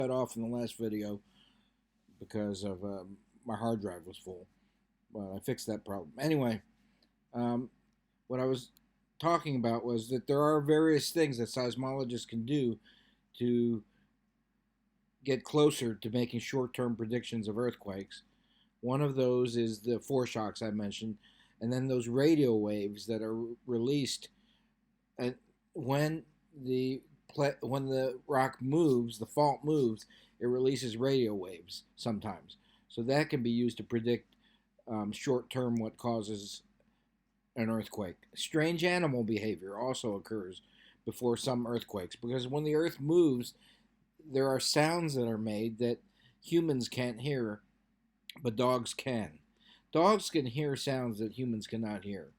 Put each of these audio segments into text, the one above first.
cut off in the last video because of my hard drive was full. Well, I fixed that problem. Anyway, um, what I was talking about was that there are various things that seismologists can do to get closer to making short-term predictions of earthquakes. One of those is the foreshocks I mentioned, and then those radio waves that are released and when the when the rock moves, the fault moves, it releases radio waves sometimes. So that can be used to predict short term what causes an earthquake. Strange animal behavior also occurs before some earthquakes because when the earth moves, there are sounds that are made that humans can't hear, but dogs can. Dogs can hear sounds that humans cannot hear,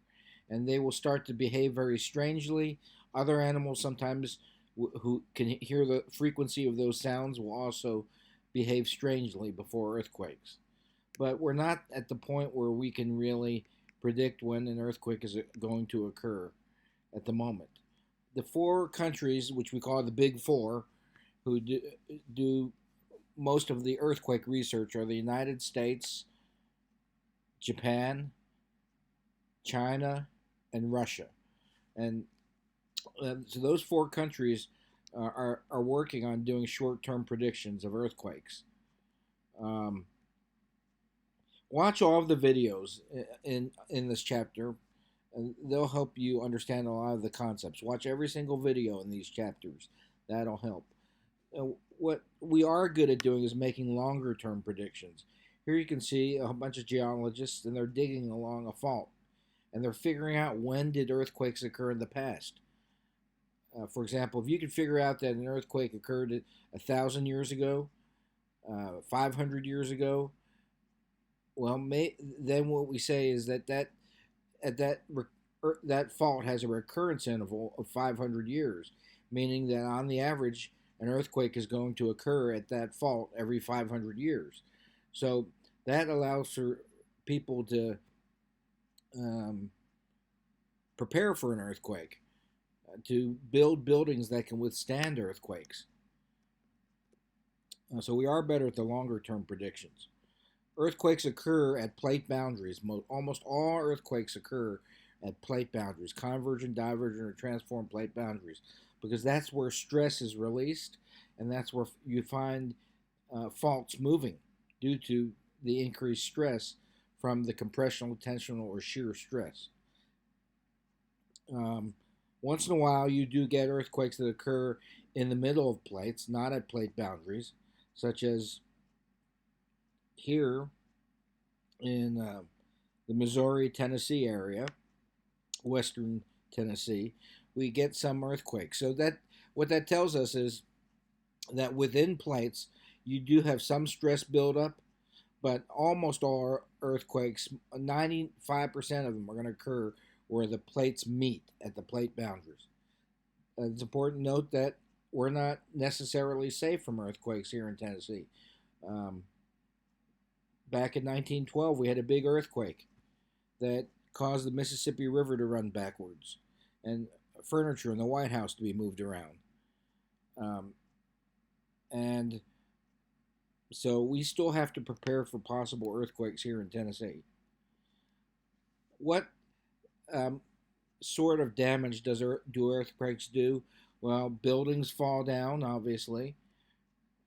and they will start to behave very strangely. Other animals sometimes who can hear the frequency of those sounds will also behave strangely before earthquakes. But we're not at the point where we can really predict when an earthquake is going to occur at the moment. The four countries, which we call the Big Four, who do most of the earthquake research are the United States, Japan, China, and Russia. And so those four countries are working on doing short-term predictions of earthquakes. Um, Watch all of the videos in this chapter, and they'll help you understand a lot of the concepts. Watch every single video in these chapters. That'll help. What we are good at doing is making longer-term predictions. Here you can see a bunch of geologists, and they're digging along a fault, and they're figuring out when did earthquakes occur in the past. For example, if you could figure out that an earthquake occurred 1,000 years ago, 500 years ago, well, then what we say is that fault has a recurrence interval of 500 years, meaning that on the average, an earthquake is going to occur at that fault every 500 years. So that allows for people to um, prepare for an earthquake, to build buildings that can withstand earthquakes. So we are better at the longer term predictions. Earthquakes occur at plate boundaries. Almost all earthquakes occur at plate boundaries, convergent, divergent, or transform plate boundaries, because that's where stress is released, and that's where you find faults moving due to the increased stress from the compressional, tensional, or shear stress. Um, Once in a while, you do get earthquakes that occur in the middle of plates, not at plate boundaries, such as here in the Missouri, Tennessee area, western Tennessee, we get some earthquakes. So that what that tells us is that within plates, you do have some stress buildup, but almost all earthquakes, 95% of them are going to occur where the plates meet at the plate boundaries. It's important to note that we're not necessarily safe from earthquakes here in Tennessee. Um, Back in 1912, we had a big earthquake that caused the Mississippi River to run backwards and furniture in the White House to be moved around. Um, and so we still have to prepare for possible earthquakes here in Tennessee. What um, sort of damage do earthquakes do? Well, buildings fall down, obviously.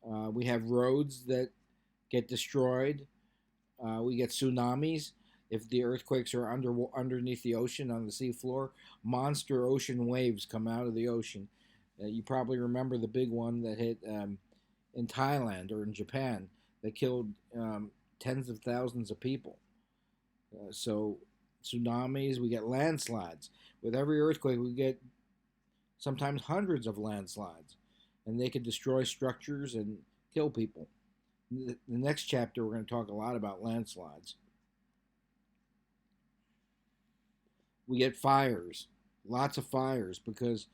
We have roads that get destroyed. We get tsunamis. If the earthquakes are underneath the ocean on the seafloor, monster ocean waves come out of the ocean. You probably remember the big one that hit in Thailand or in Japan that killed tens of thousands of people. So tsunamis, we get landslides. With every earthquake, we get sometimes hundreds of landslides, and they could destroy structures and kill people. The next chapter, we're going to talk a lot about landslides. We get fires, lots of fires, because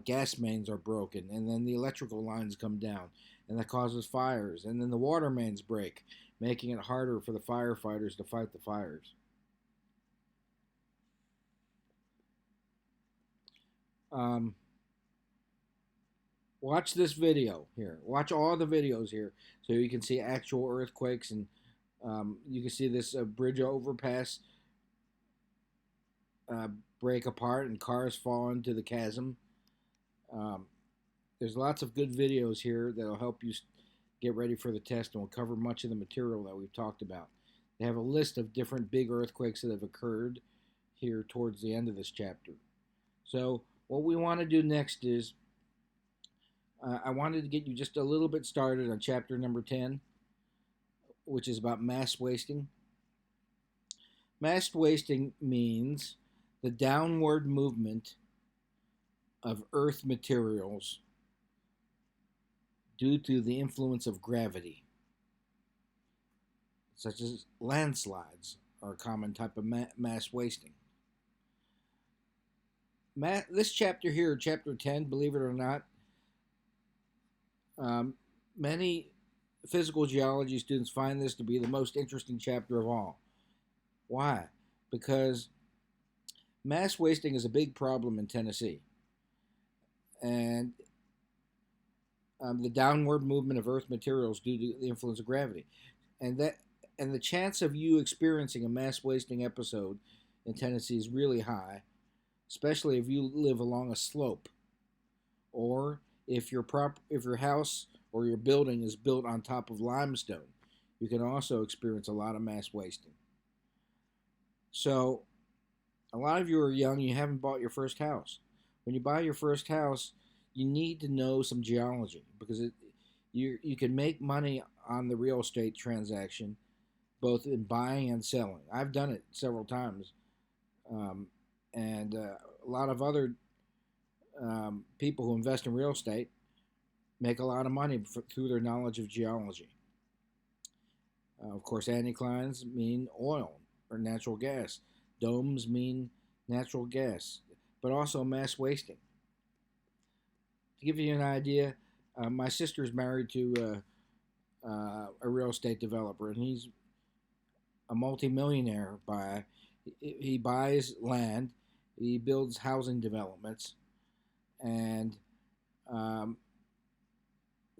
gas mains are broken, and then the electrical lines come down, and that causes fires, and then the water mains break, making it harder for the firefighters to fight the fires. Um, Watch this video here. Watch all the videos here so you can see actual earthquakes, and you can see this bridge overpass uh, break apart and cars fall into the chasm. Um, there's lots of good videos here that'll help you get ready for the test, and will cover much of the material that we've talked about. They have a list of different big earthquakes that have occurred here towards the end of this chapter. So what we want to do next is I wanted to get you just a little bit started on chapter number 10, which is about mass wasting. Mass wasting means the downward movement of earth materials due to the influence of gravity, such as landslides are a common type of mass wasting. This chapter here, chapter 10, believe it or not, many physical geology students find this to be the most interesting chapter of all. Why? Because mass wasting is a big problem in Tennessee. And the downward movement of earth materials due to the influence of gravity. And the chance of you experiencing a mass wasting episode in Tennessee is really high, especially if you live along a slope, or if your house or your building is built on top of limestone. You can also experience a lot of mass wasting. So, a lot of you are young, you haven't bought your first house. When you buy your first house, you need to know some geology, because you can make money on the real estate transaction, both in buying and selling. I've done it several times, and a lot of other people who invest in real estate make a lot of money through their knowledge of geology. Of course, anticlines mean oil or natural gas. Domes mean natural gas, but also mass wasting. To give you an idea, my sister is married to a real estate developer, and he's a multimillionaire. He buys land, he builds housing developments, and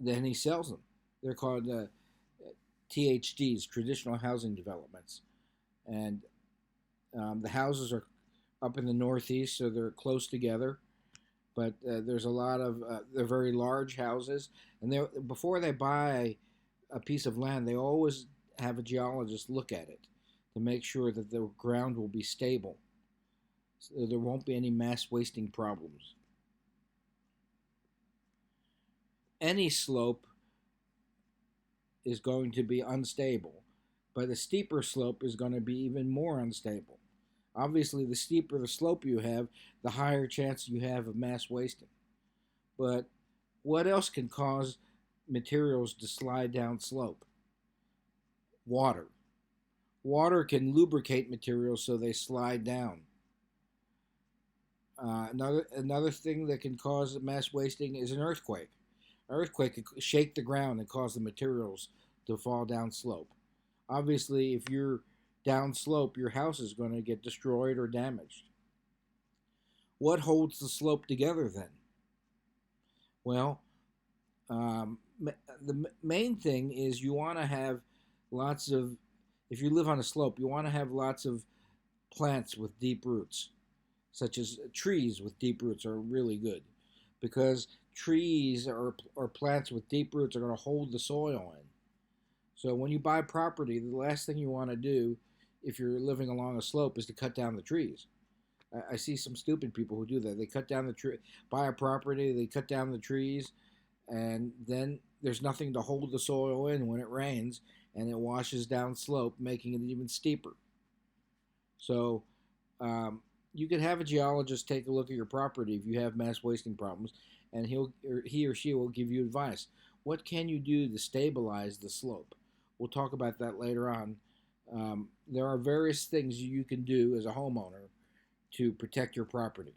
then he sells them. They're called THDs, traditional housing developments, and the houses are up in the Northeast, so they're close together. But there's a lot of they're very large houses, and before they buy a piece of land, they always have a geologist look at it to make sure that the ground will be stable, so there won't be any mass wasting problems. Any slope is going to be unstable, but a steeper slope is going to be even more unstable. Obviously, the steeper the slope you have, the higher chance you have of mass wasting. But what else can cause materials to slide down slope? Water. Water can lubricate materials so they slide down. Another thing that can cause mass wasting is an earthquake. An earthquake could shake the ground and cause the materials to fall down slope. Obviously, if you're down slope, your house is going to get destroyed or damaged. What holds the slope together then? Well, the main thing is you want to have lots of, if you live on a slope, you want to have lots of plants with deep roots, such as trees with deep roots are really good, because trees or plants with deep roots are going to hold the soil in. So when you buy property, the last thing you want to do if you're living along a slope is to cut down the trees. I see some stupid people who do that. They cut down the tree, buy a property, they cut down the trees, and then there's nothing to hold the soil in when it rains, and it washes down slope, making it even steeper. So you could have a geologist take a look at your property if you have mass wasting problems, and he or she will give you advice. What can you do to stabilize the slope? We'll talk about that later on. There are various things you can do as a homeowner to protect your property.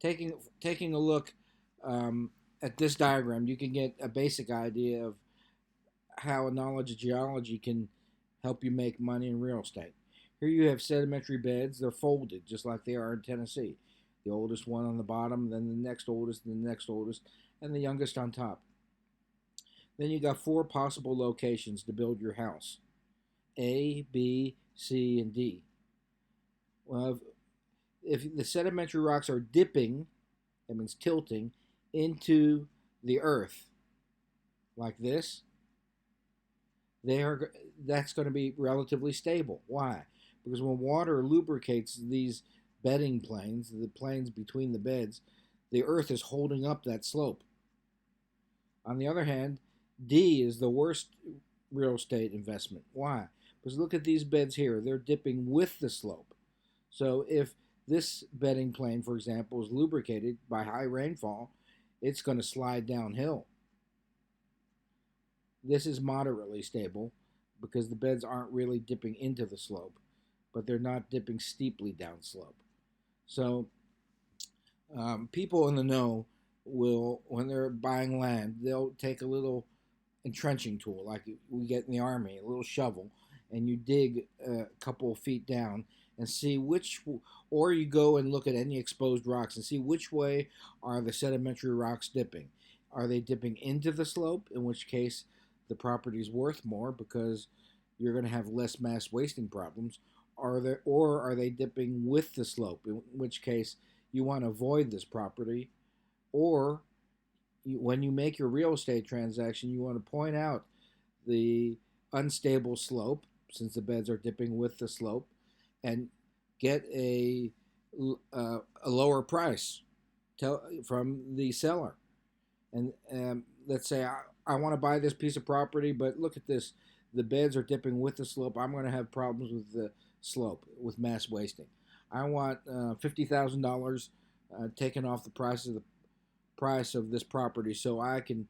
Taking a look at this diagram, you can get a basic idea of how a knowledge of geology can help you make money in real estate. Here you have sedimentary beds. They're folded just like they are in Tennessee. The oldest one on the bottom, then the next oldest, and the next oldest, and the youngest on top. Then you got four possible locations to build your house: A, B, C, and D. Well, if the sedimentary rocks are dipping, that means tilting, into the earth like this, they are that's going to be relatively stable. Why? Because when water lubricates these bedding planes, the planes between the beds, the earth is holding up that slope. On the other hand, D is the worst real estate investment. Why? Because look at these beds here. They're dipping with the slope. So if this bedding plane, for example, is lubricated by high rainfall, it's going to slide downhill. This is moderately stable because the beds aren't really dipping into the slope, but they're not dipping steeply down slope. So people in the know will, when they're buying land, they'll take a little entrenching tool like we get in the Army, a little shovel, and you dig a couple of feet down and see which, or you go and look at any exposed rocks and see which way are the sedimentary rocks dipping. Are they dipping into the slope, in which case the property is worth more because you're going to have less mass wasting problems? Or are they dipping with the slope, in which case you want to avoid this property? Or when you make your real estate transaction, you want to point out the unstable slope, since the beds are dipping with the slope, and get a lower price from the seller. And let's say I want to buy this piece of property, but look at this. The beds are dipping with the slope. I'm going to have problems with the slope, with mass wasting. I want $50,000 taken off the price of this property so I can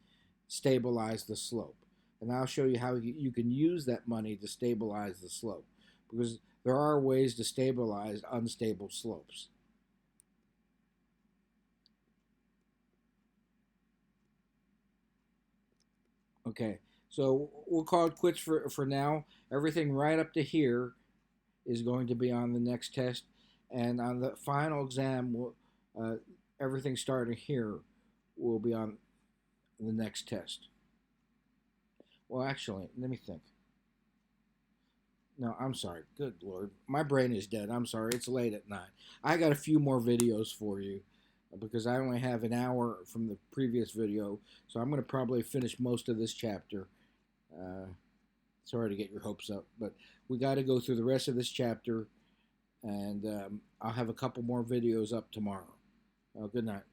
stabilize the slope. And I'll show you how you can use that money to stabilize the slope, because there are ways to stabilize unstable slopes. Okay, so we'll call it quits for now. Everything right up to here is going to be on the next test, and on the final exam, uh, everything starting here will be on the next test. Well, actually, let me think. No, I'm sorry. Good Lord. My brain is dead. I'm sorry. It's late at night. I got a few more videos for you because I only have an hour from the previous video. So I'm going to probably finish most of this chapter. Uh, Sorry to get your hopes up, but we got to go through the rest of this chapter, and I'll have a couple more videos up tomorrow. Good night.